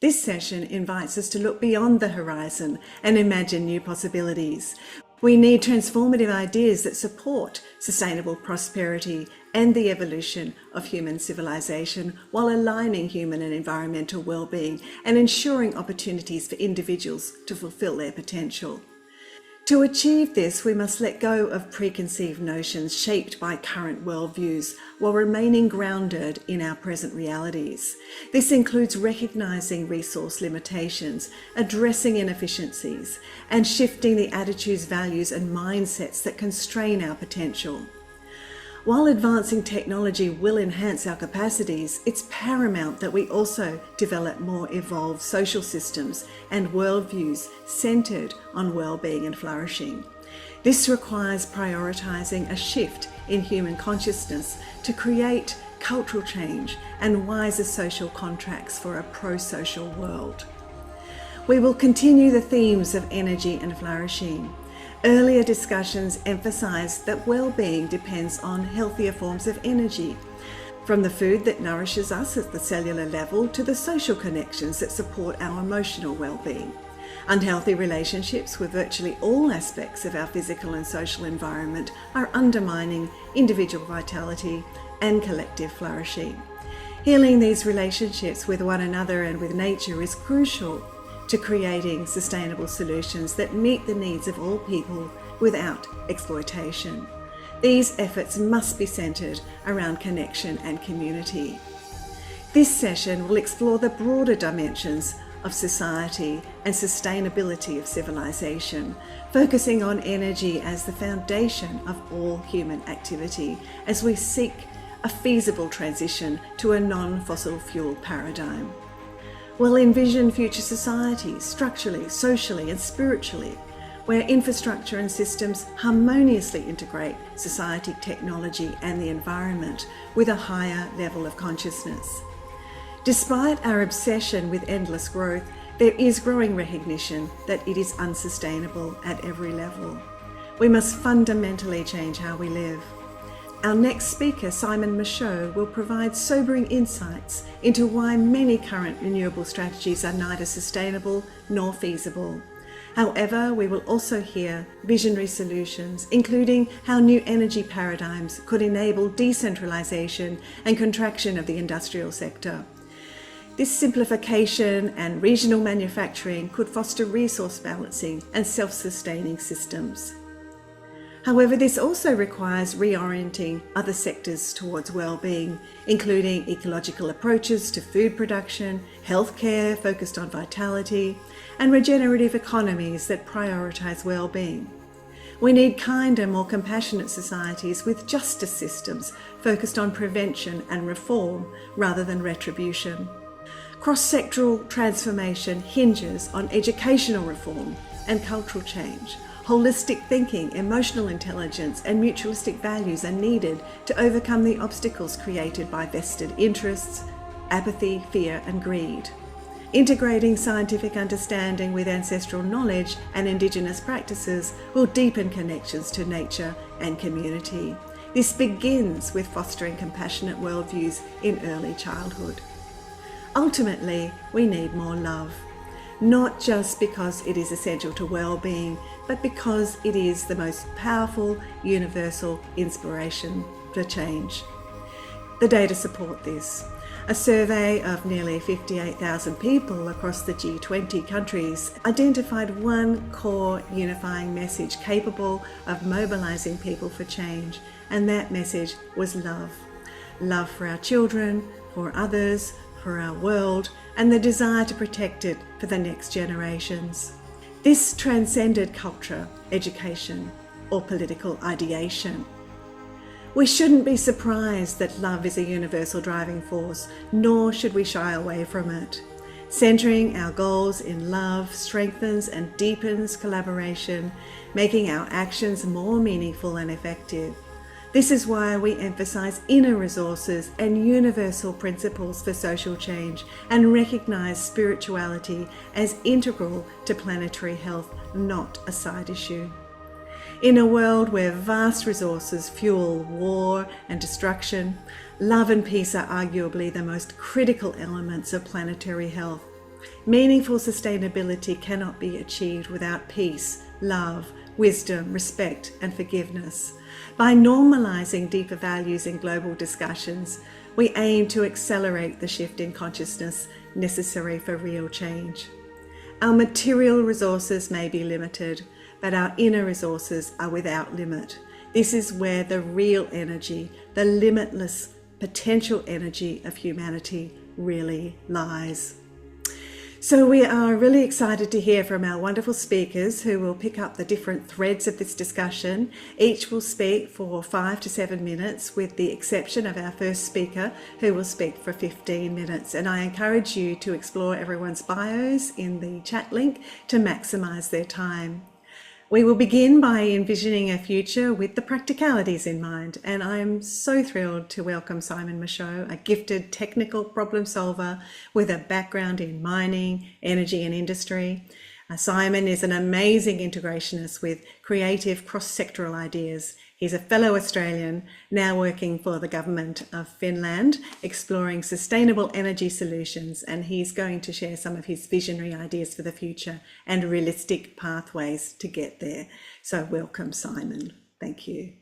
This session invites us to look beyond the horizon and imagine new possibilities. We need transformative ideas that support sustainable prosperity and the evolution of human civilization while aligning human and environmental well-being and ensuring opportunities for individuals to fulfill their potential. To achieve this, we must let go of preconceived notions shaped by current worldviews while remaining grounded in our present realities. This includes recognizing resource limitations, addressing inefficiencies, and shifting the attitudes, values, and mindsets that constrain our potential. While advancing technology will enhance our capacities, it's paramount that we also develop more evolved social systems and worldviews centered on well-being and flourishing. This requires prioritizing a shift in human consciousness to create cultural change and wiser social contracts for a pro-social world. We will continue the themes of energy and flourishing. Earlier discussions emphasized that well-being depends on healthier forms of energy, from the food that nourishes us at the cellular level to the social connections that support our emotional well-being. Unhealthy relationships with virtually all aspects of our physical and social environment are undermining individual vitality and collective flourishing. Healing these relationships with one another and with nature is crucial to creating sustainable solutions that meet the needs of all people without exploitation. These efforts must be centered around connection and community. This session will explore the broader dimensions of society and sustainability of civilization, focusing on energy as the foundation of all human activity as we seek a feasible transition to a non-fossil fuel paradigm. We'll envision future societies, structurally, socially, and spiritually, where infrastructure and systems harmoniously integrate society, technology, and the environment with a higher level of consciousness. Despite our obsession with endless growth, there is growing recognition that it is unsustainable at every level. We must fundamentally change how we live. Our next speaker, Simon Michaud, will provide sobering insights into why many current renewable strategies are neither sustainable nor feasible. However, we will also hear visionary solutions, including how new energy paradigms could enable decentralization and contraction of the industrial sector. This simplification and regional manufacturing could foster resource balancing and self-sustaining systems. However, this also requires reorienting other sectors towards well-being, including ecological approaches to food production, healthcare focused on vitality, and regenerative economies that prioritize well-being. We need kinder, more compassionate societies with justice systems focused on prevention and reform rather than retribution. Cross-sectoral transformation hinges on educational reform and cultural change. Holistic thinking, emotional intelligence, and mutualistic values are needed to overcome the obstacles created by vested interests, apathy, fear, and greed. Integrating scientific understanding with ancestral knowledge and Indigenous practices will deepen connections to nature and community. This begins with fostering compassionate worldviews in early childhood. Ultimately, we need more love. Not just because it is essential to well-being, but because it is the most powerful, universal inspiration for change. The data support this. A survey of nearly 58,000 people across the G20 countries identified one core unifying message capable of mobilizing people for change, and that message was love. Love for our children, for others, for our world, and the desire to protect it for the next generations. This transcended culture, education, or political ideation. We shouldn't be surprised that love is a universal driving force, nor should we shy away from it. Centering our goals in love strengthens and deepens collaboration, making our actions more meaningful and effective. This is why we emphasize inner resources and universal principles for social change and recognize spirituality as integral to planetary health, not a side issue. In a world where vast resources fuel war and destruction, love and peace are arguably the most critical elements of planetary health. Meaningful sustainability cannot be achieved without peace, love, wisdom, respect, and forgiveness. By normalizing deeper values in global discussions, we aim to accelerate the shift in consciousness necessary for real change. Our material resources may be limited, but our inner resources are without limit. This is where the real energy, the limitless potential energy of humanity really lies. So we are really excited to hear from our wonderful speakers who will pick up the different threads of this discussion. Each will speak for 5 to 7 minutes, with the exception of our first speaker, who will speak for 15 minutes. And I encourage you to explore everyone's bios in the chat link to maximise their time. We will begin by envisioning a future with the practicalities in mind, and I am so thrilled to welcome Simon Michaud, a gifted technical problem solver with a background in mining, energy and industry. Simon is an amazing integrationist with creative cross-sectoral ideas. He's a fellow Australian, now working for the government of Finland, exploring sustainable energy solutions, and he's going to share some of his visionary ideas for the future and realistic pathways to get there. So welcome, Simon. Thank you.